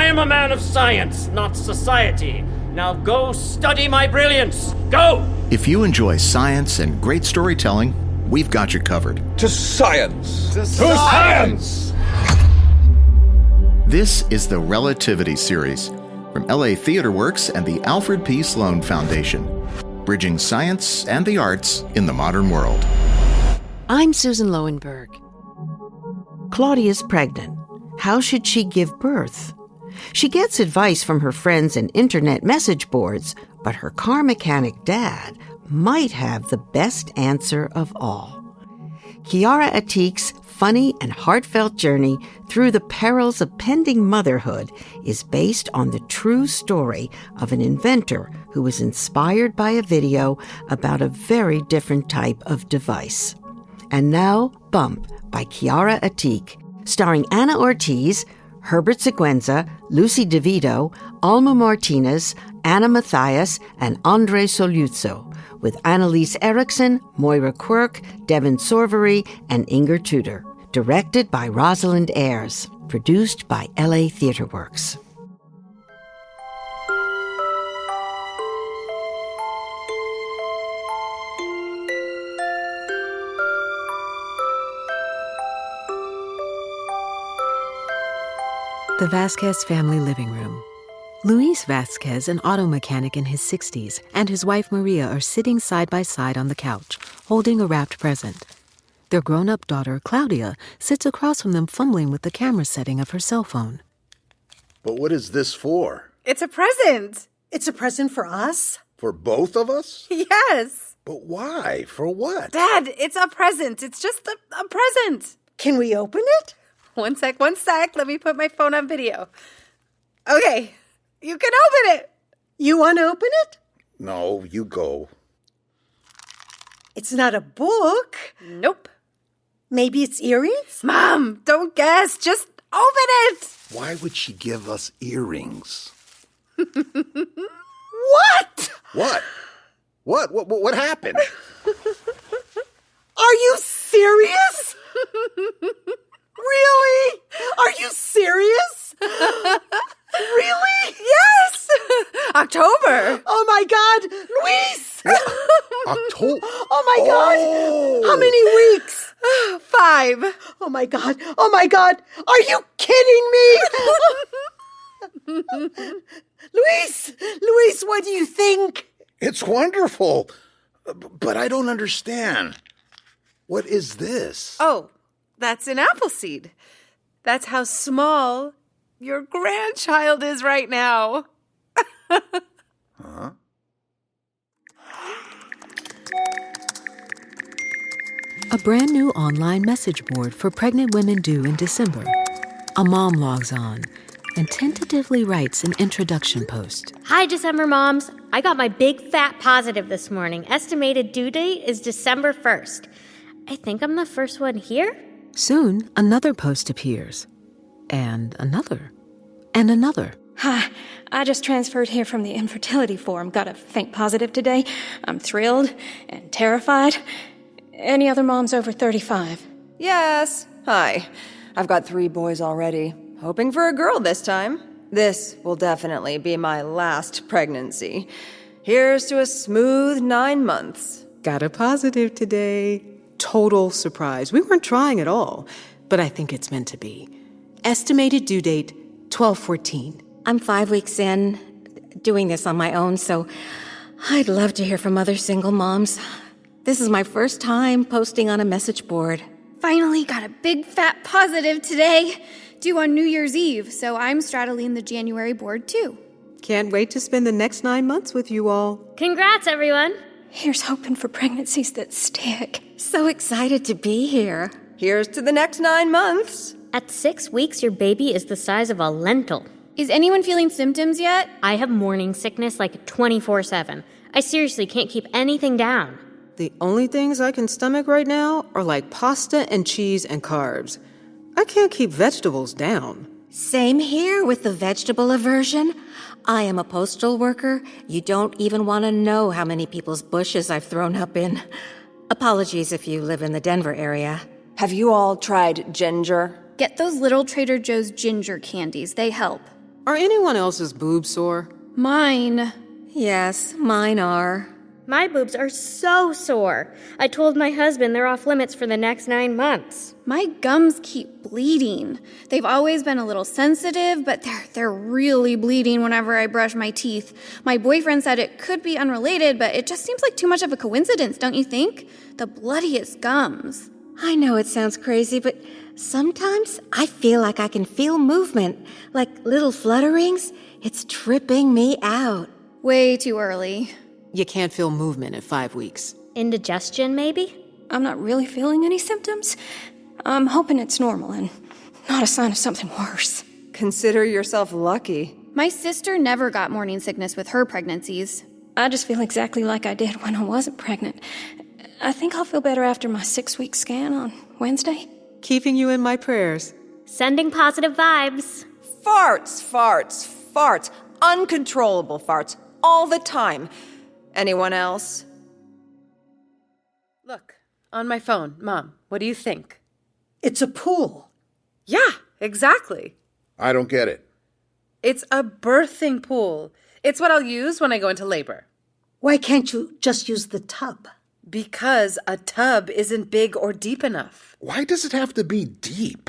I am a man of science, not society. Now go study my brilliance. Go! If you enjoy science and great storytelling, we've got you covered. To science! To science! This is the Relativity Series from LA Theater Works and the Alfred P. Sloan Foundation, bridging science and the arts in the modern world. I'm Susan Loewenberg. Claudia's pregnant. How should she give birth? She gets advice from her friends and internet message boards, but her car mechanic dad might have the best answer of all. Chiara Atik's funny and heartfelt journey through the perils of pending motherhood is based on the true story of an inventor who was inspired by a video about a very different type of device. And now, Bump by Chiara Atik, starring Anna Ortiz, Herbert Sigüenza, Lucy DeVito, Alma Martinez, Anna Mathias, and André Sogliuzzo, with Annalise Erikson, Moira Quirk, Devin Sorvery, and Inger Tudor. Directed by Rosalind Ayres. Produced by LA Theater Works. The Vasquez family living room. Luis Vasquez, an auto mechanic in his 60s, and his wife Maria are sitting side by side on the couch, holding a wrapped present. Their grown-up daughter, Claudia, sits across from them fumbling with the camera setting of her cell phone. But what is this for? It's a present. It's a present for us? For both of us? Yes. But why? For what? Dad, it's a present. It's just a present. Can we open it? One sec. Let me put my phone on video. Okay, you can open it. You want to open it? No, you go. It's not a book. Nope. Maybe it's earrings? Mom, don't guess. Just open it. Why would she give us earrings? What? What happened? Are you serious? Really? Are you serious? Really? Yes. October. Oh my God, Luis! October? Oh my God! How many weeks? 5. Oh my God! Oh my God! Are you kidding me? Luis, what do you think? It's wonderful, but I don't understand. What is this? Oh, that's an apple seed. That's how small your grandchild is right now. Huh? A brand new online message board for pregnant women due in December. A mom logs on and tentatively writes an introduction post. Hi, December moms. I got my big fat positive this morning. Estimated due date is December 1st. I think I'm the first one here. Soon, another post appears. And another. And another. Hi, I just transferred here from the infertility forum. Got a faint positive today. I'm thrilled and terrified. Any other moms over 35? Yes. Hi. I've got 3 boys already. Hoping for a girl this time. This will definitely be my last pregnancy. Here's to a smooth 9 months. Got a positive today. Total surprise. We weren't trying at all, but I think it's meant to be. Estimated due date, 12/14. I'm 5 weeks in, doing this on my own, so I'd love to hear from other single moms. This is my first time posting on a message board. Finally got a big fat positive today, due on New Year's Eve, so I'm straddling the January board too. Can't wait to spend the next 9 months with you all. Congrats, everyone. Here's hoping for pregnancies that stick. So excited to be here. Here's to the next 9 months. At 6 weeks, your baby is the size of a lentil. Is anyone feeling symptoms yet? I have morning sickness like 24/7. I seriously can't keep anything down. The only things I can stomach right now are like pasta and cheese and carbs. I can't keep vegetables down. Same here with the vegetable aversion. I am a postal worker. You don't even want to know how many people's bushes I've thrown up in. Apologies if you live in the Denver area. Have you all tried ginger? Get those little Trader Joe's ginger candies. They help. Are anyone else's boobs sore? Mine. Yes, mine are. My boobs are so sore. I told my husband they're off limits for the next 9 months. My gums keep bleeding. They've always been a little sensitive, but they're really bleeding whenever I brush my teeth. My boyfriend said it could be unrelated, but it just seems like too much of a coincidence, don't you think? The bloodiest gums. I know it sounds crazy, but sometimes I feel like I can feel movement, like little flutterings. It's tripping me out. Way too early. You can't feel movement at 5 weeks. Indigestion, maybe? I'm not really feeling any symptoms. I'm hoping it's normal and not a sign of something worse. Consider yourself lucky. My sister never got morning sickness with her pregnancies. I just feel exactly like I did when I wasn't pregnant. I think I'll feel better after my 6-week scan on Wednesday. Keeping you in my prayers. Sending positive vibes. Farts, farts, farts. Uncontrollable farts. All the time. Anyone else? Look, on my phone. Mom, what do you think? It's a pool. Yeah, exactly. I don't get it. It's a birthing pool. It's what I'll use when I go into labor. Why can't you just use the tub? Because a tub isn't big or deep enough. Why does it have to be deep?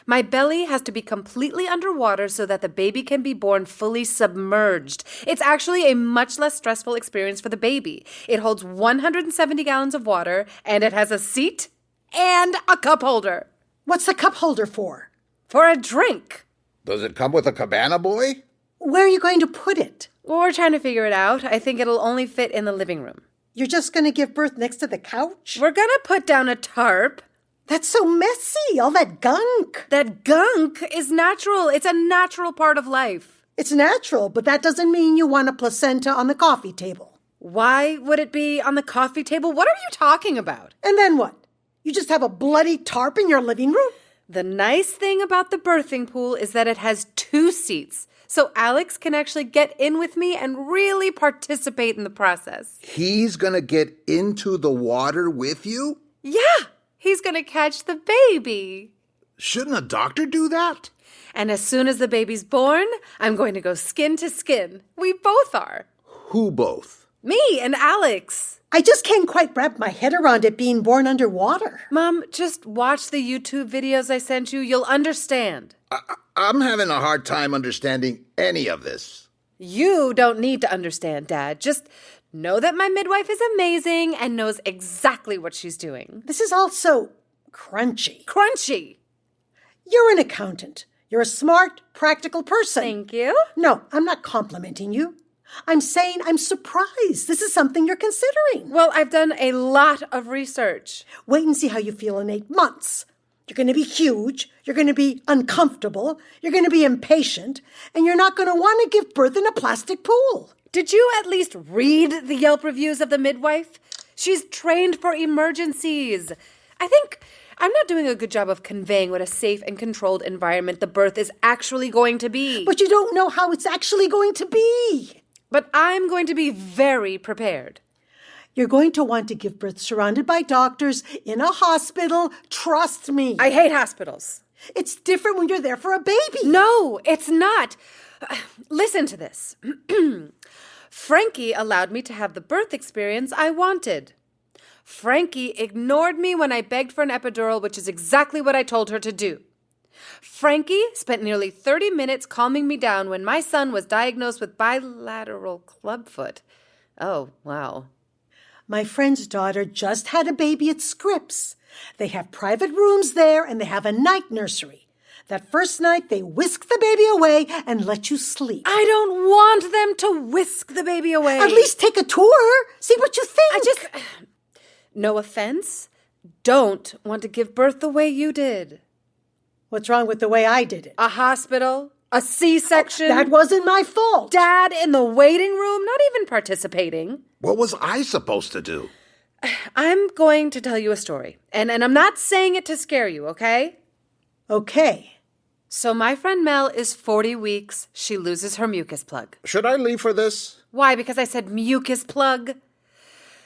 My belly has to be completely underwater so that the baby can be born fully submerged. It's actually a much less stressful experience for the baby. It holds 170 gallons of water, and it has a seat and a cup holder. What's the cup holder for? For a drink. Does it come with a cabana boy? Where are you going to put it? Well, we're trying to figure it out. I think it'll only fit in the living room. You're just going to give birth next to the couch? We're going to put down a tarp. That's so messy, all that gunk. That gunk is natural. It's a natural part of life. It's natural, but that doesn't mean you want a placenta on the coffee table. Why would it be on the coffee table? What are you talking about? And then what? You just have a bloody tarp in your living room? The nice thing about the birthing pool is that it has 2 seats. So Alex can actually get in with me and really participate in the process. He's gonna get into the water with you? Yeah, he's gonna catch the baby. Shouldn't a doctor do that? And as soon as the baby's born, I'm going to go skin to skin. We both are. Who both? Me and Alex. I just can't quite wrap my head around it being born underwater. Mom, just watch the YouTube videos I sent you. You'll understand. I'm having a hard time understanding any of this. You don't need to understand, Dad. Just know that my midwife is amazing and knows exactly what she's doing. This is all so crunchy. Crunchy. You're an accountant. You're a smart, practical person. Thank you. No, I'm not complimenting you. I'm saying I'm surprised this is something you're considering. Well, I've done a lot of research. Wait and see how you feel in 8 months. You're going to be huge, you're going to be uncomfortable, you're going to be impatient, and you're not going to want to give birth in a plastic pool. Did you at least read the Yelp reviews of the midwife? She's trained for emergencies. I think I'm not doing a good job of conveying what a safe and controlled environment the birth is actually going to be. But you don't know how it's actually going to be. But I'm going to be very prepared. You're going to want to give birth surrounded by doctors in a hospital. Trust me. I hate hospitals. It's different when you're there for a baby. No, it's not. Listen to this. Frankie allowed me to have the birth experience I wanted. Frankie ignored me when I begged for an epidural, which is exactly what I told her to do. Frankie spent nearly 30 minutes calming me down when my son was diagnosed with bilateral clubfoot. Oh, wow. My friend's daughter just had a baby at Scripps. They have private rooms there and they have a night nursery. That first night, they whisk the baby away and let you sleep. I don't want them to whisk the baby away. At least take a tour. See what you think. No offense, don't want to give birth the way you did. What's wrong with the way I did it? A hospital, a C-section. That wasn't my fault. Dad in the waiting room, not even participating. What was I supposed to do? I'm going to tell you a story, and I'm not saying it to scare you, okay? Okay. So my friend Mel is 40 weeks. She loses her mucus plug. Should I leave for this? Why? Because I said mucus plug?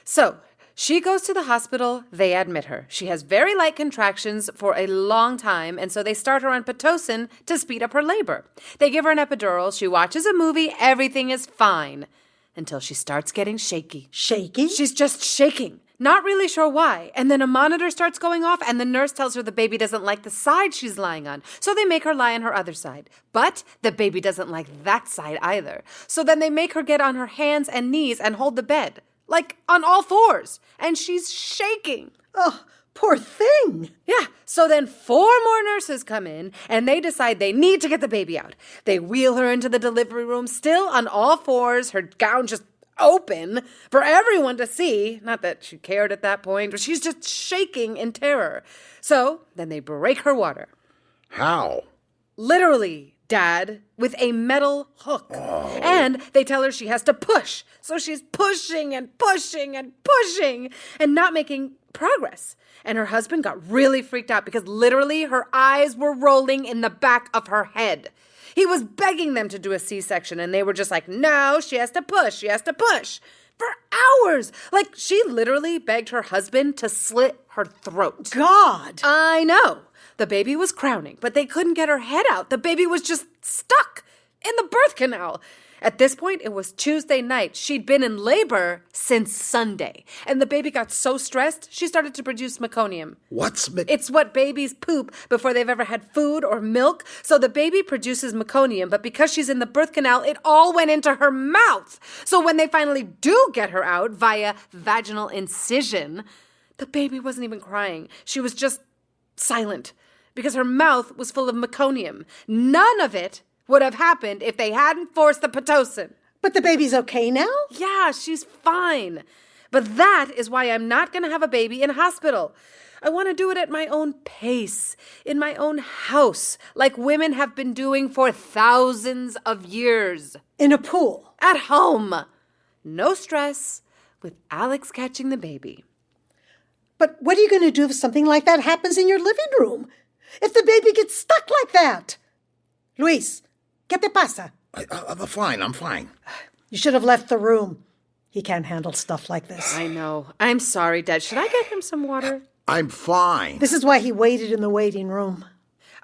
So She goes to the hospital. They admit her. She has very light contractions for a long time, and so they start her on Pitocin to speed up her labor. They give her an epidural. She watches a movie. Everything is fine until she starts getting shaky. Shaky? She's just shaking. Not really sure why. And then a monitor starts going off, and the nurse tells her the baby doesn't like the side she's lying on. So they make her lie on her other side. But the baby doesn't like that side either. So then they make her get on her hands and knees and hold the bed. Like on all fours. And she's shaking. Oh, poor thing. Yeah. So then 4 more nurses come in, and they decide they need to get the baby out. They wheel her into the delivery room, still on all fours, her gown just open for everyone to see. Not that she cared at that point, but she's just shaking in terror. So then they break her water. How? Literally, Dad, with a metal hook. Oh. And they tell her she has to push. So she's pushing and pushing and pushing and not making progress. And her husband got really freaked out because literally her eyes were rolling in the back of her head. He was begging them to do a C-section, and they were just like, no, she has to push, she has to push. For hours. Like, she literally begged her husband to slit her throat. God! I know. The baby was crowning, but they couldn't get her head out. The baby was just stuck in the birth canal. At this point, it was Tuesday night. She'd been in labor since Sunday. And the baby got so stressed, she started to produce meconium. What's It's what babies poop before they've ever had food or milk. So the baby produces meconium, but because she's in the birth canal, it all went into her mouth. So when they finally do get her out via vaginal incision, the baby wasn't even crying. She was just silent because her mouth was full of meconium. None of it would have happened if they hadn't forced the Pitocin. But the baby's okay now? Yeah, she's fine. But that is why I'm not going to have a baby in a hospital. I want to do it at my own pace, in my own house, like women have been doing for thousands of years. In a pool? At home. No stress, with Alex catching the baby. But what are you going to do if something like that happens in your living room? If the baby gets stuck like that? Luis, ¿qué te pasa? I'm fine. You should have left the room. He can't handle stuff like this. I know. I'm sorry, Dad. Should I get him some water? I'm fine. This is why he waited in the waiting room.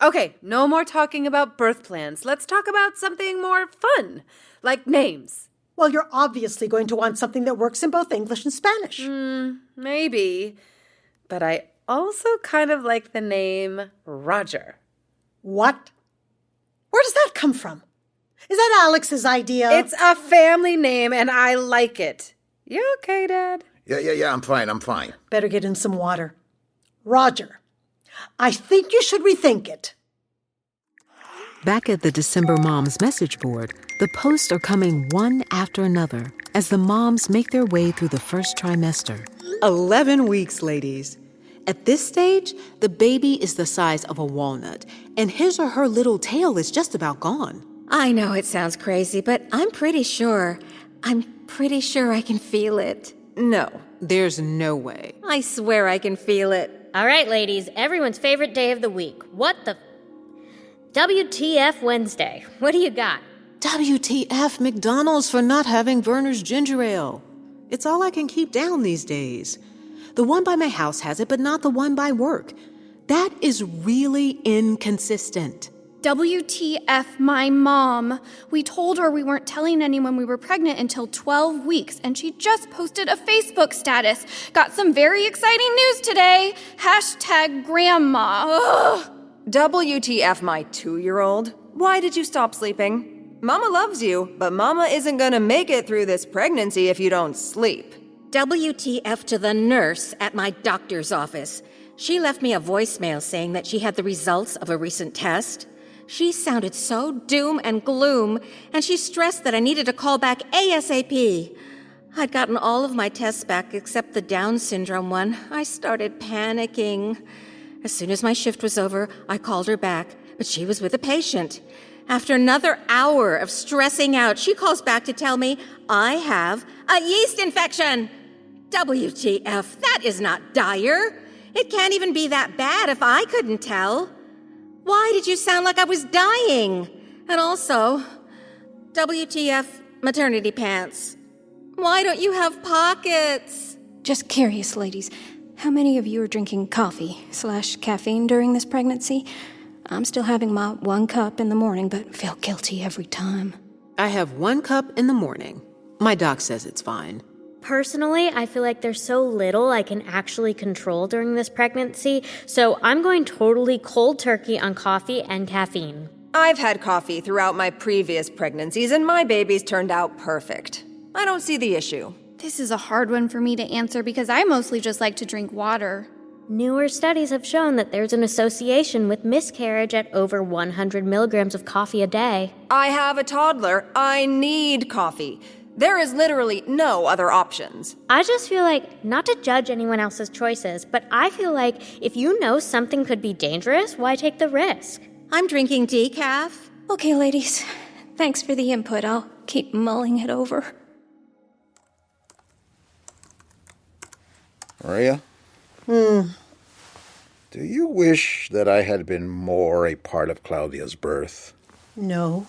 Okay, no more talking about birth plans. Let's talk about something more fun, like names. Well, you're obviously going to want something that works in both English and Spanish. Maybe. But I also kind of like the name Roger. What? Where does that come from? Is that Alex's idea? It's a family name, and I like it. You okay, Dad? Yeah, I'm fine. Better get in some water. Roger, I think you should rethink it. Back at the December Moms message board, the posts are coming one after another as the moms make their way through the first trimester. 11 weeks, ladies. At this stage, the baby is the size of a walnut, and his or her little tail is just about gone. I know it sounds crazy, but I'm pretty sure I can feel it. No. There's no way. I swear I can feel it. All right, ladies, everyone's favorite day of the week. What the... WTF Wednesday. What do you got? WTF McDonald's for not having Werner's ginger ale. It's all I can keep down these days. The one by my house has it, but not the one by work. That is really inconsistent. WTF my mom. We told her we weren't telling anyone we were pregnant until 12 weeks, and she just posted a Facebook status. Got some very exciting news today. #grandma. Ugh. WTF my 2-year-old. Why did you stop sleeping? Mama loves you, but Mama isn't gonna make it through this pregnancy if you don't sleep. WTF to the nurse at my doctor's office. She left me a voicemail saying that she had the results of a recent test. She sounded so doom and gloom, and she stressed that I needed to call back ASAP. I'd gotten all of my tests back except the Down syndrome one. I started panicking. As soon as my shift was over, I called her back, but she was with a patient. After another hour of stressing out, she calls back to tell me I have a yeast infection. WTF, that is not dire. It can't even be that bad if I couldn't tell. Why did you sound like I was dying? And also, WTF maternity pants. Why don't you have pockets? Just curious, ladies. How many of you are drinking coffee/caffeine during this pregnancy? I'm still having my 1 cup in the morning, but feel guilty every time. I have 1 cup in the morning. My doc says it's fine. Personally, I feel like there's so little I can actually control during this pregnancy, so I'm going totally cold turkey on coffee and caffeine. I've had coffee throughout my previous pregnancies, and my babies turned out perfect. I don't see the issue. This is a hard one for me to answer because I mostly just like to drink water. Newer studies have shown that there's an association with miscarriage at over 100 milligrams of coffee a day. I have a toddler. I need coffee. There is literally no other options. I just feel like, not to judge anyone else's choices, but I feel like if you know something could be dangerous, why take the risk? I'm drinking decaf. Okay, ladies. Thanks for the input. I'll keep mulling it over. Maria? Do you wish that I had been more a part of Claudia's birth? No.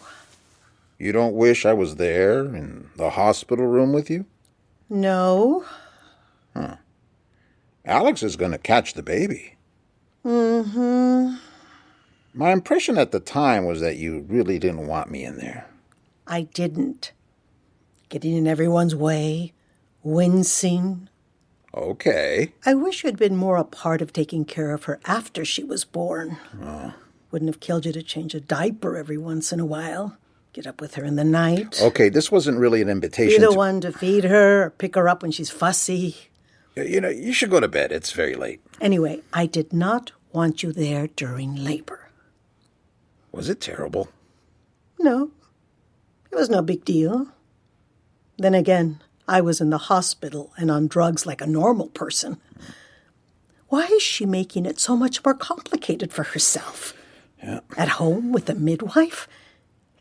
You don't wish I was there in the hospital room with you? No. Huh. Alex is going to catch the baby. Mm-hmm. My impression at the time was that you really didn't want me in there. I didn't. Getting in everyone's way, wincing. Okay. I wish you'd been more a part of taking care of her after she was born. Oh. Wouldn't have killed you to change a diaper every once in a while. Get up with her in the night. Okay, this wasn't really an invitation Be the one to feed her or pick her up when she's fussy. You know, you should go to bed. It's very late. Anyway, I did not want you there during labor. Was it terrible? No. It was no big deal. Then again, I was in the hospital and on drugs like a normal person. Why is she making it so much more complicated for herself? Yeah. At home with a midwife?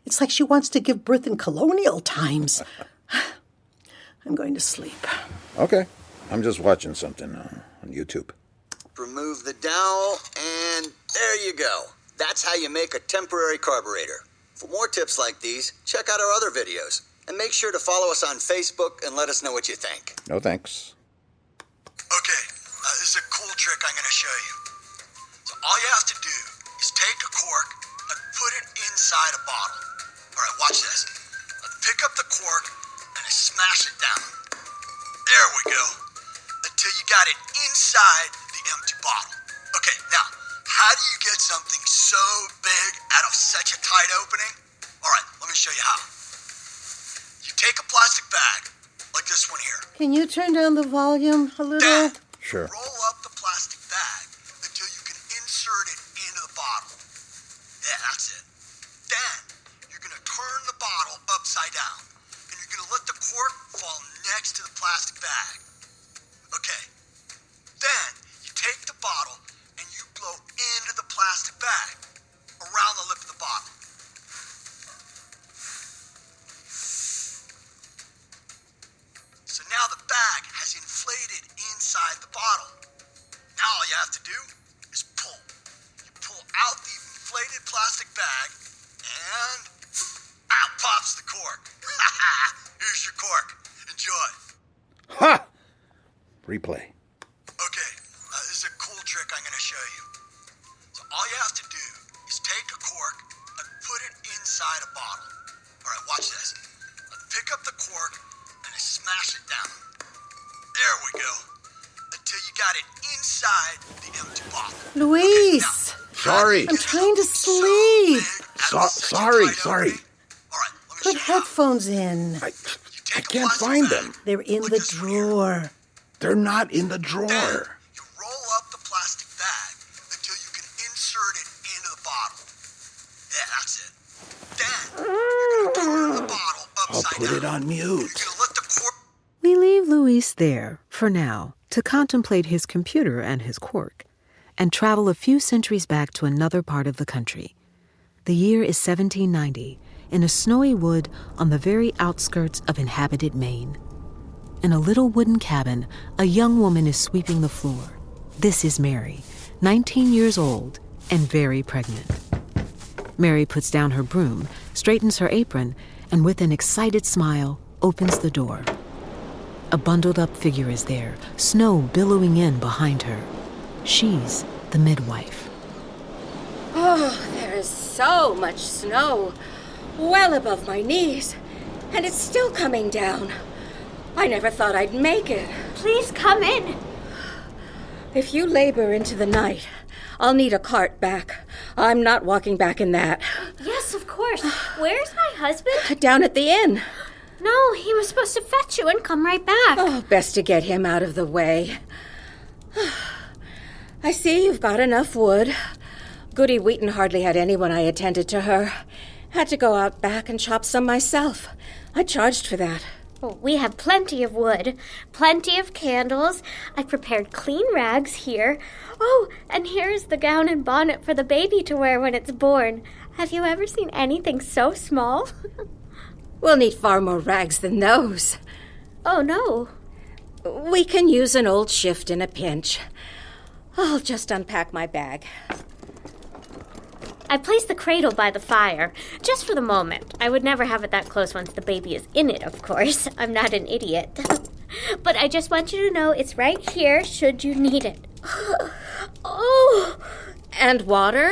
It's like she wants to give birth in colonial times. I'm going to sleep. Okay. I'm just watching something on YouTube. Remove the dowel, and there you go. That's how you make a temporary carburetor. For more tips like these, check out our other videos. And make sure to follow us on Facebook and let us know what you think. No thanks. Okay, this is a cool trick I'm going to show you. So all you have to do is take a cork and put it inside a bottle. All right, watch this. Pick up the cork and smash it down. There we go. Until you got it inside the empty bottle. Okay, now, how do you get something so big out of such a tight opening? All right, let me show you how. You take a plastic bag, like this one here. Can you turn down the volume a little? Sure. Roll up the plastic bag until you can insert it into the bottle. Yeah, that's it. Then, you're going to turn the bottle upside down, and you're going to let the cork fall next to the plastic bag. Okay. Then, you take the bottle, and you blow into the plastic bag, around the lip of the bottle. So now the bag has inflated inside the bottle. Now all you have to do is pull. You pull out the inflated plastic bag, and out pops the cork. Here's your cork. Enjoy. Ha! Replay. Okay, this is a cool trick I'm going to show you. So all you have to do is take a cork and put it inside a bottle. All right, watch this. Pick up the cork and smash it down. There we go. Until you got it inside the empty bottle. Luis! Sorry. I'm trying to sleep. Sorry. Put headphones in. I can't find them. They're in the drawer. They're not in the drawer. You roll up the plastic bag until you can insert it into the bottle. Yeah, that's it. Then, you're going to turn the bottle I'll upside put down. it on mute. You're going to let the cork... We leave Luis there, for now, to contemplate his computer and his cork, and travel a few centuries back to another part of the country. The year is 1790, in a snowy wood on the very outskirts of inhabited Maine. In a little wooden cabin, a young woman is sweeping the floor. This is Mary, 19 years old and very pregnant. Mary puts down her broom, straightens her apron, and with an excited smile, opens the door. A bundled up figure is there, snow billowing in behind her. She's the midwife. Oh, there is so much snow, well above my knees, and it's still coming down. I never thought I'd make it. Please come in. If you labor into the night, I'll need a cart back. I'm not walking back in that. Yes, of course. Where's my husband? Down at the inn. No, he was supposed to fetch you and come right back. Oh, best to get him out of the way. I see you've got enough wood. Goody Wheaton hardly had anyone I attended to her. Had to go out back and chop some myself. I charged for that. Well, we have plenty of wood, plenty of candles. I prepared clean rags here. Oh, and here's the gown and bonnet for the baby to wear when it's born. Have you ever seen anything so small? We'll need far more rags than those. Oh, no. We can use an old shift in a pinch. I'll just unpack my bag. I placed the cradle by the fire, just for the moment. I would never have it that close once the baby is in it, of course. I'm not an idiot. But I just want you to know it's right here, should you need it. Oh! And water?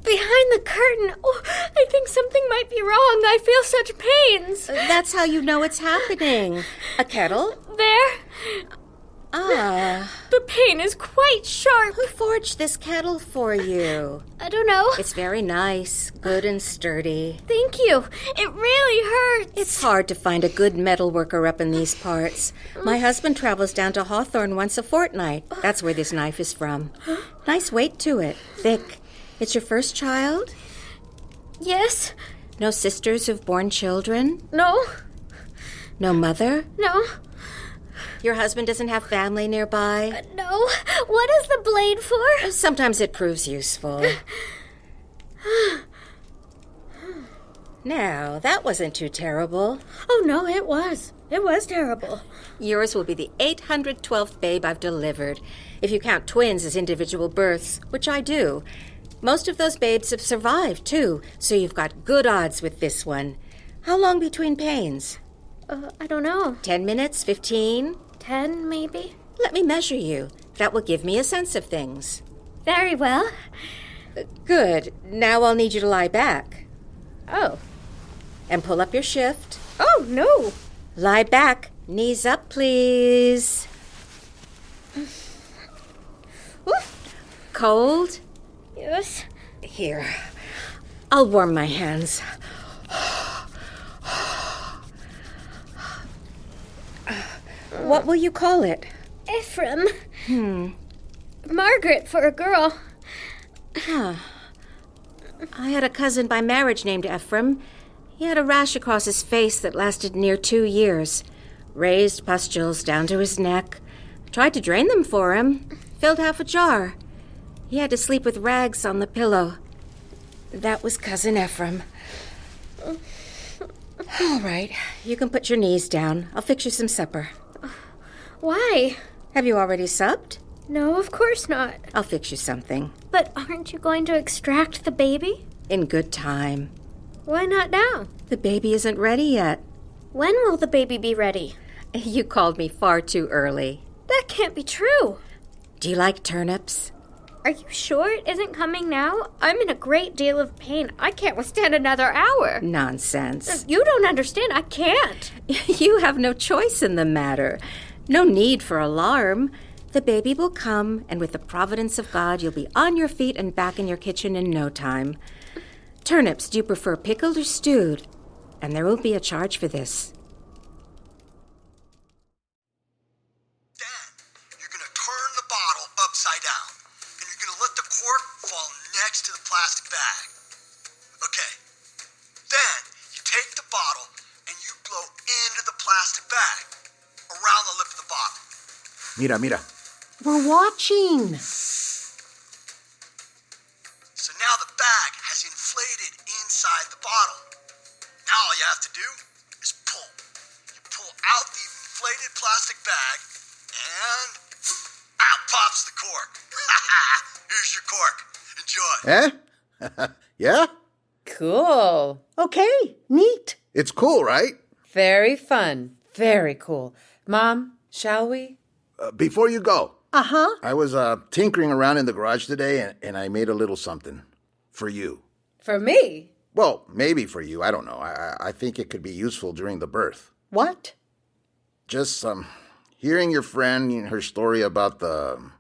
Behind the curtain. Oh, I think something might be wrong. I feel such pains. That's how you know it's happening. A kettle? There. Ah. The pain is quite sharp. Who forged this kettle for you? I don't know. It's very nice, good and sturdy. Thank you. It really hurts. It's hard to find a good metal worker up in these parts. My husband travels down to Hawthorne once a fortnight. That's where this knife is from. Nice weight to it, thick. It's your first child? Yes. No sisters who've borne children? No. No mother? No. Your husband doesn't have family nearby? No. What is the blade for? Sometimes it proves useful. Now, that wasn't too terrible. Oh, no, it was. It was terrible. Yours will be the 812th babe I've delivered, if you count twins as individual births, which I do. Most of those babes have survived, too, so you've got good odds with this one. How long between pains? I don't know. 10 minutes? 15? 10, maybe? Let me measure you. That will give me a sense of things. Very well. Good. Now I'll need you to lie back. Oh. And pull up your shift. Oh, no. Lie back. Knees up, please. Cold? Yes. Here. I'll warm my hands. What will you call it? Ephraim. Margaret for a girl. Huh. I had a cousin by marriage named Ephraim. He had a rash across his face that lasted near 2 years. Raised pustules down to his neck. Tried to drain them for him. Filled half a jar. He had to sleep with rags on the pillow. That was Cousin Ephraim. All right, you can put your knees down. I'll fix you some supper. Why? Have you already supped? No, of course not. I'll fix you something. But aren't you going to extract the baby? In good time. Why not now? The baby isn't ready yet. When will the baby be ready? You called me far too early. That can't be true. Do you like turnips? Are you sure it isn't coming now? I'm in a great deal of pain. I can't withstand another hour. Nonsense. You don't understand. I can't. You have no choice in the matter. No need for alarm. The baby will come, and with the providence of God, you'll be on your feet and back in your kitchen in no time. Turnips, do you prefer pickled or stewed? And there will be a charge for this. Then, you're going to turn the bottle upside down, and you're going to let the cork fall next to the plastic bag. Okay. Then, you take the bottle, and you blow into the plastic bag, around the lip of the bottle. Mira. We're watching. So now the bag has inflated inside the bottle. Now all you have to do is pull. You pull out the inflated plastic bag, and out pops the cork. Here's your cork. Enjoy. Yeah? Cool. Okay, neat. It's cool, right? Very fun. Very cool. Mom, Shall we? Before you go. Uh-huh. I was tinkering around in the garage today, and I made a little something for you. For me? Well, maybe for you. I don't know. I think it could be useful during the birth. What? Just hearing your friend, her story about the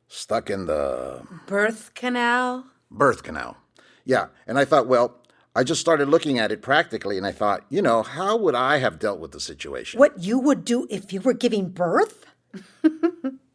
stuck in the Birth canal? Birth canal. Yeah, and I thought, well, I just started looking at it practically, and I thought, how would I have dealt with the situation? What you would do if you were giving birth?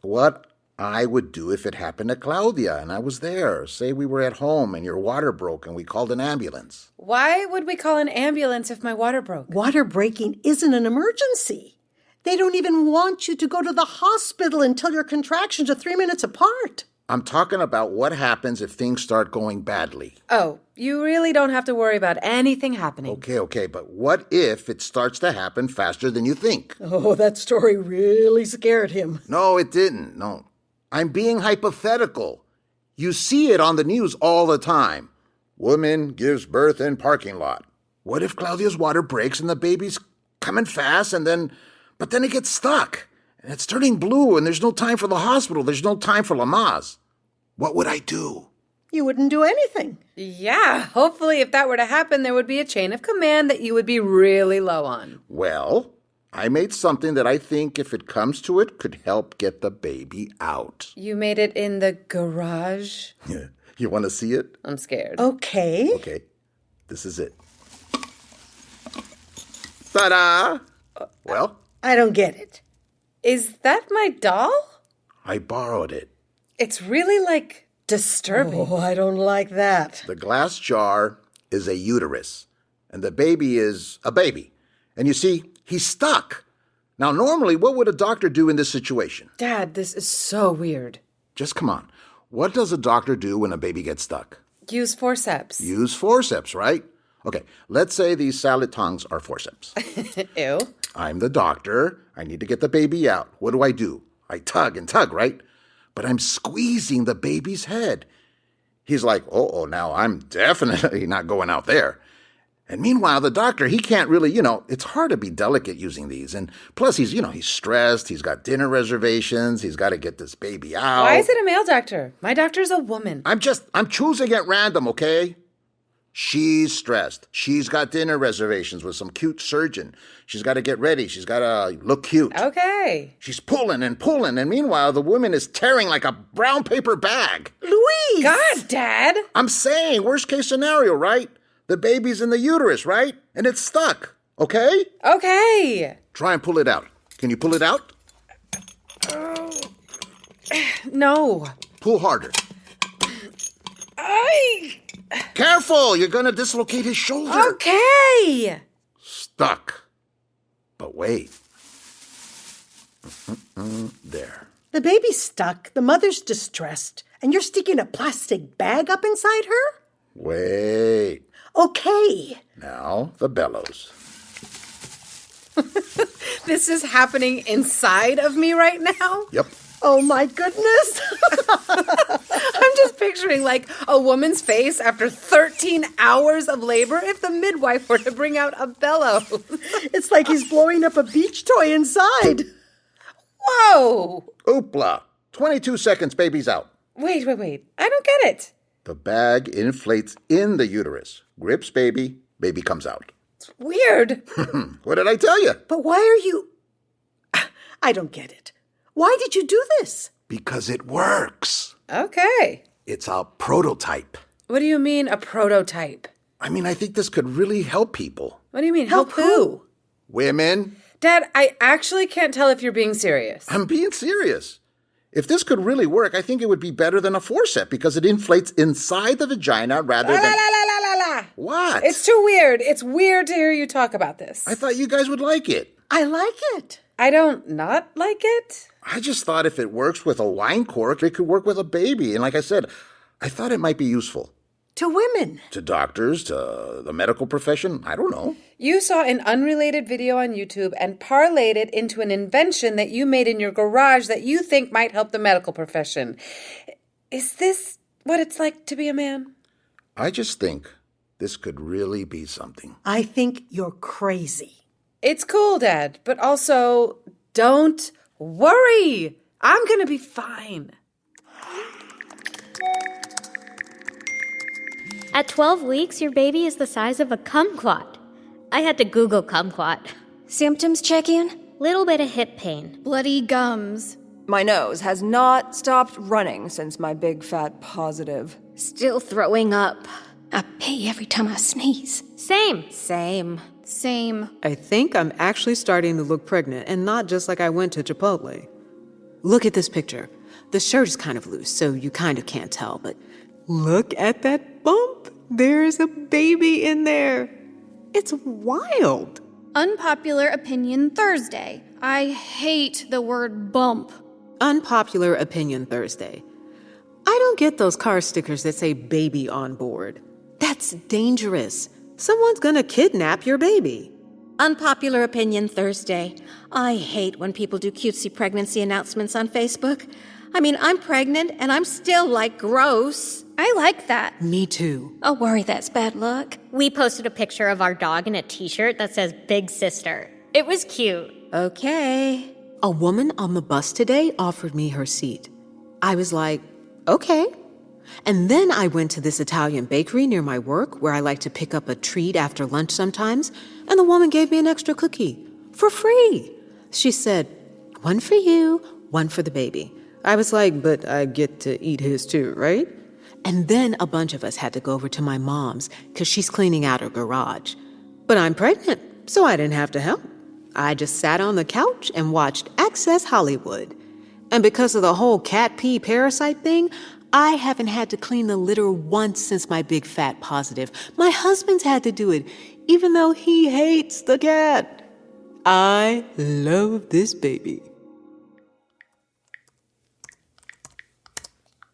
What I would do if it happened to Claudia and I was there. Say we were at home and your water broke and we called an ambulance. Why would we call an ambulance if my water broke? Water breaking isn't an emergency. They don't even want you to go to the hospital until your contractions are 3 minutes apart. I'm talking about what happens if things start going badly. Oh, you really don't have to worry about anything happening. Okay, but what if it starts to happen faster than you think? Oh, that story really scared him. No, it didn't. No. I'm being hypothetical. You see it on the news all the time. Woman gives birth in parking lot. What if Claudia's water breaks and the baby's coming fast but then it gets stuck? And it's turning blue, and there's no time for the hospital. There's no time for Lamaze. What would I do? You wouldn't do anything. Yeah, hopefully if that were to happen, there would be a chain of command that you would be really low on. Well, I made something that I think, if it comes to it, could help get the baby out. You made it in the garage? Yeah. You want to see it? I'm scared. Okay. Okay. This is it. Ta-da! Well? I don't get it. Is that my doll? I borrowed it. It's really, disturbing. Oh, I don't like that. The glass jar is a uterus, and the baby is a baby. And you see, he's stuck. Now, normally, what would a doctor do in this situation? Dad, this is so weird. Just come on. What does a doctor do when a baby gets stuck? Use forceps. Use forceps, right? Okay, let's say these salad tongs are forceps. Ew. I'm the doctor. I need to get the baby out. What do? I tug and tug, right? But I'm squeezing the baby's head. He's like, oh, now I'm definitely not going out there. And meanwhile, the doctor, he can't really, it's hard to be delicate using these. And plus, he's stressed. He's got dinner reservations. He's got to get this baby out. Why is it a male doctor? My doctor's a woman. I'm choosing at random, okay? She's stressed. She's got dinner reservations with some cute surgeon. She's got to get ready. She's got to look cute. Okay. She's pulling, and meanwhile, the woman is tearing like a brown paper bag. Louise! God, Dad! I'm saying, worst case scenario, right? The baby's in the uterus, right? And it's stuck, okay? Okay. Try and pull it out. Can you pull it out? No. Pull harder. Careful! You're going to dislocate his shoulder. Okay! Stuck. But wait. There. The baby's stuck, the mother's distressed, and you're sticking a plastic bag up inside her? Wait. Okay. Now, the bellows. This is happening inside of me right now? Yep. Oh, my goodness. I'm just picturing a woman's face after 13 hours of labor if the midwife were to bring out a bellows. It's like he's blowing up a beach toy inside. Whoa. Oopla. 22 seconds, baby's out. Wait. I don't get it. The bag inflates in the uterus. Grips baby comes out. It's weird. What did I tell you? But why are you... I don't get it. Why did you do this? Because it works. Okay. It's a prototype. What do you mean, a prototype? I think this could really help people. What do you mean, help who? Women. Dad, I actually can't tell if you're being serious. I'm being serious. If this could really work, I think it would be better than a forceps because it inflates inside the vagina rather than... La. What? It's too weird. It's weird to hear you talk about this. I thought you guys would like it. I like it. I don't not like it. I just thought if it works with a wine cork, it could work with a baby. And like I said, I thought it might be useful. To women. To doctors, to the medical profession. I don't know. You saw an unrelated video on YouTube and parlayed it into an invention that you made in your garage that you think might help the medical profession. Is this what it's like to be a man? I just think this could really be something. I think you're crazy. It's cool, Dad, but also, Don't worry. I'm gonna be fine. At 12 weeks, your baby is the size of a kumquat. I had to Google kumquat. Symptoms check in? Little bit of hip pain. Bloody gums. My nose has not stopped running since my big fat positive. Still throwing up. I pee every time I sneeze. Same. Same. Same. I think I'm actually starting to look pregnant and not just like I went to Chipotle. Look at this picture. The shirt is kind of loose, so you kind of can't tell, but look at that bump. There's a baby in there. It's wild. Unpopular opinion Thursday. I hate the word bump. Unpopular opinion Thursday. I don't get those car stickers that say baby on board. That's dangerous. Someone's gonna kidnap your baby. Unpopular opinion Thursday. I hate when people do cutesy pregnancy announcements on Facebook. I mean, I'm pregnant and I'm still like gross. I like that. Me too. I worry that's bad luck. We posted a picture of our dog in a t-shirt that says Big Sister. It was cute. Okay. A woman on the bus today offered me her seat. I was like, okay. And then I went to this Italian bakery near my work where I like to pick up a treat after lunch sometimes, and the woman gave me an extra cookie for free. She said, one for you, one for the baby. I was like, but I get to eat his too, right? And then a bunch of us had to go over to my mom's because she's cleaning out her garage. But I'm pregnant, so I didn't have to help. I just sat on the couch and watched Access Hollywood. And because of the whole cat pee parasite thing, I haven't had to clean the litter once since my big fat positive. My husband's had to do it, even though he hates the cat. I love this baby.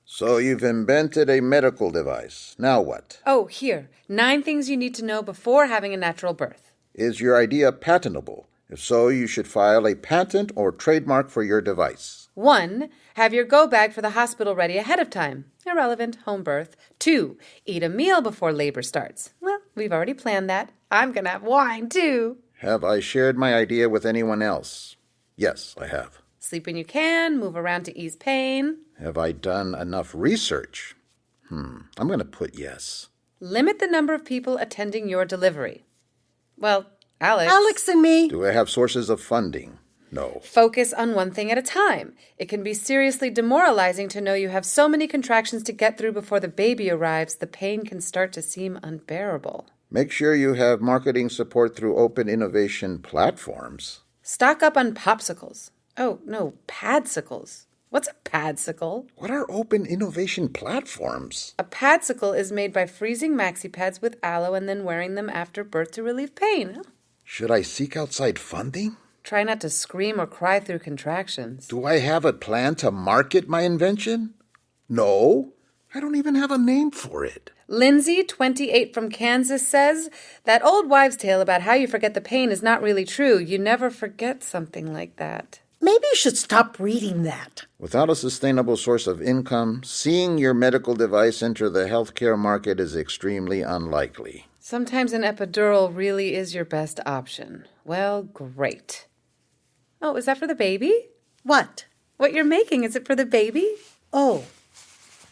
So you've invented a medical device. Now what? Oh, here. 9 things you need to know before having a natural birth. Is your idea patentable? If so, you should file a patent or trademark for your device. 1, have your go bag for the hospital ready ahead of time. Irrelevant, home birth. 2, eat a meal before labor starts. Well, we've already planned that. I'm gonna have wine, too. Have I shared my idea with anyone else? Yes, I have. Sleep when you can, move around to ease pain. Have I done enough research? I'm going to put yes. Limit the number of people attending your delivery. Well, Alex. Alex and me. Do I have sources of funding? No. Focus on one thing at a time. It can be seriously demoralizing to know you have so many contractions to get through before the baby arrives. The pain can start to seem unbearable. Make sure you have marketing support through open innovation platforms. Stock up on popsicles. Oh, no, padsicles. What's a padsicle? What are open innovation platforms? A padsicle is made by freezing maxi pads with aloe and then wearing them after birth to relieve pain. Should I seek outside funding? Try not to scream or cry through contractions. Do I have a plan to market my invention? No, I don't even have a name for it. Lindsay, 28 from Kansas, says, that old wives' tale about how you forget the pain is not really true. You never forget something like that. Maybe you should stop reading that. Without a sustainable source of income, seeing your medical device enter the healthcare market is extremely unlikely. Sometimes an epidural really is your best option. Well, great. Oh, is that for the baby? What? What you're making, is it for the baby? Oh,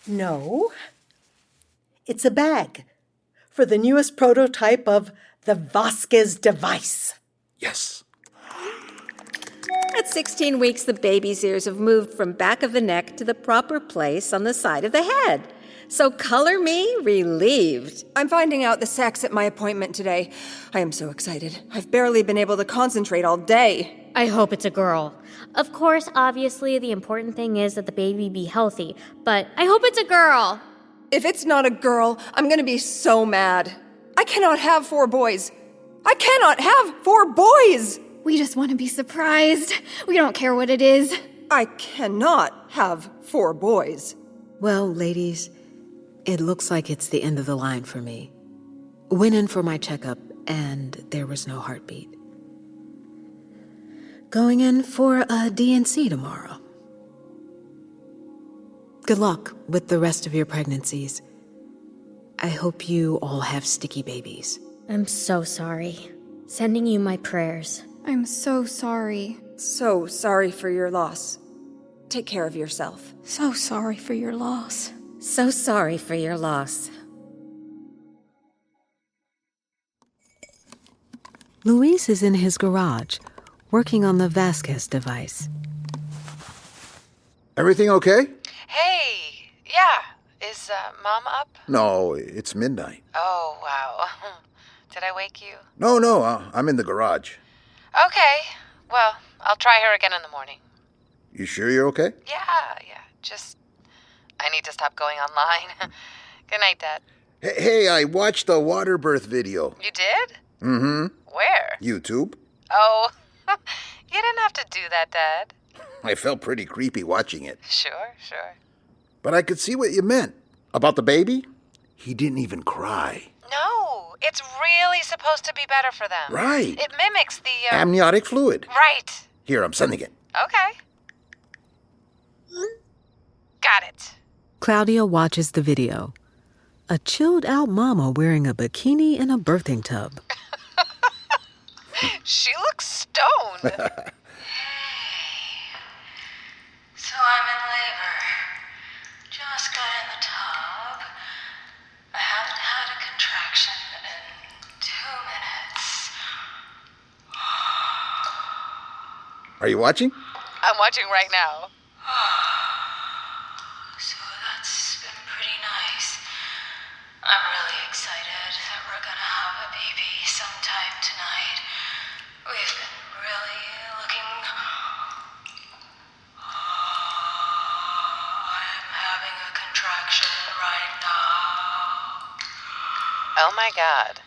no. It's a bag for the newest prototype of the Vasquez device. Yes. At 16 weeks, the baby's ears have moved from back of the neck to the proper place on the side of the head. So color me relieved. I'm finding out the sex at my appointment today. I am so excited. I've barely been able to concentrate all day. I hope it's a girl. Of course, obviously, the important thing is that the baby be healthy, but I hope it's a girl. If it's not a girl, I'm gonna be so mad. I cannot have 4 boys. I cannot have 4 boys! We just want to be surprised. We don't care what it is. I cannot have 4 boys. Well, ladies, it looks like it's the end of the line for me. Went in for my checkup, and there was no heartbeat. Going in for a D&C tomorrow. Good luck with the rest of your pregnancies. I hope you all have sticky babies. I'm so sorry. Sending you my prayers. I'm so sorry. so sorry for your loss. Take care of yourself. So sorry for your loss. So sorry for your loss. Luis is in his garage, working on the Vasquez device. Everything okay? Hey, yeah. Is Mom up? No, it's midnight. Oh, wow. Did I wake you? No, I'm in the garage. Okay. Well, I'll try her again in the morning. You sure you're okay? Yeah. Just, I need to stop going online. Good night, Dad. Hey, I watched the water birth video. You did? Mm-hmm. Where? YouTube. Oh, you didn't have to do that, Dad. I felt pretty creepy watching it. Sure. But I could see what you meant. About the baby? He didn't even cry. No, it's really supposed to be better for them. Right. It mimics the... amniotic fluid. Right. Here, I'm sending it. Okay. Got it. Claudia watches the video. A chilled-out mama wearing a bikini in a birthing tub. She looks stoned. So I'm in labor. Just got in the tub. I haven't had a contraction in 2 minutes. Are you watching? I'm watching right now. So that's been pretty nice. I'm really excited that we're gonna have a baby sometime tonight. We've been really looking... I'm having a contraction right now. Oh my God.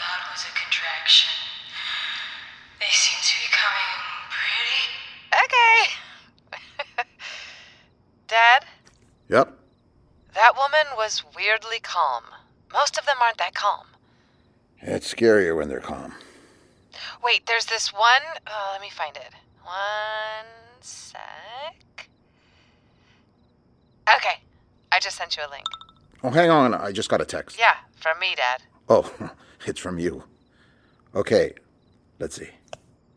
That was a contraction. They seem to be coming pretty... Okay. Dad? Yep. That woman was weirdly calm. Most of them aren't that calm. It's scarier when they're calm. Wait, there's this one... let me find it. 1 sec. Okay, I just sent you a link. Oh, hang on. I just got a text. Yeah, from me, Dad. Oh, it's from you. Okay, let's see.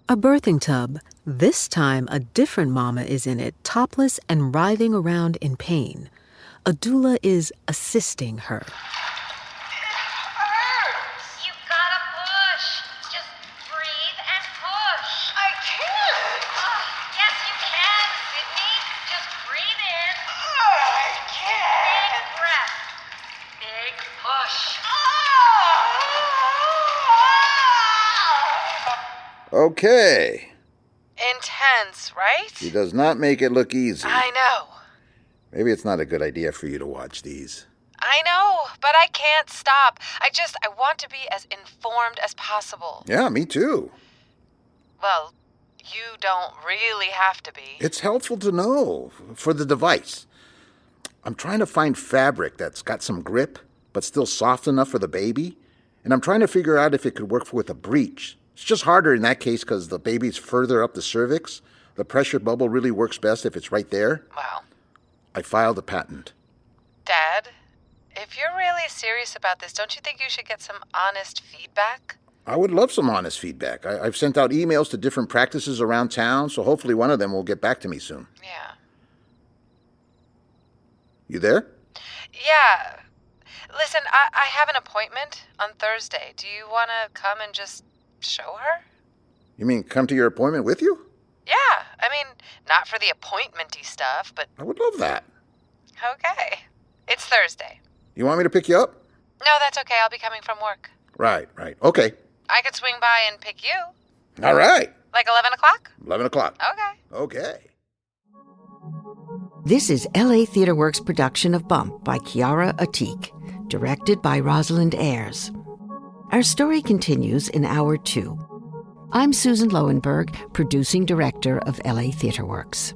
A birthing tub. This time, a different mama is in it, topless and writhing around in pain. A doula is assisting her. It hurts! You gotta push! Just breathe and push! I can't! Yes, you can, Sydney! Just breathe in. I can't! Big breath. Big push. Okay. Intense, right? She does not make it look easy. I know. Maybe it's not a good idea for you to watch these. I know, but I can't stop. I want to be as informed as possible. Yeah, me too. Well, you don't really have to be. It's helpful to know for the device. I'm trying to find fabric that's got some grip, but still soft enough for the baby. And I'm trying to figure out if it could work with a breech. It's just harder in that case because the baby's further up the cervix. The pressure bubble really works best if it's right there. Wow. I filed a patent. Dad, if you're really serious about this, don't you think you should get some honest feedback? I would love some honest feedback. I've sent out emails to different practices around town, so hopefully one of them will get back to me soon. Yeah. You there? Yeah. Listen, I have an appointment on Thursday. Do you want to come and just show her? You mean come to your appointment with you? Yeah. I mean, not for the appointment-y stuff, but... I would love that. Okay. It's Thursday. You want me to pick you up? No, that's okay. I'll be coming from work. Right. Okay. I could swing by and pick you. All right. Like 11 o'clock? 11 o'clock. Okay. This is LA Theatre Works' production of Bump by Chiara Atik, directed by Rosalind Ayres. Our story continues in Hour 2. I'm Susan Loewenberg, producing director of LA Theatre Works.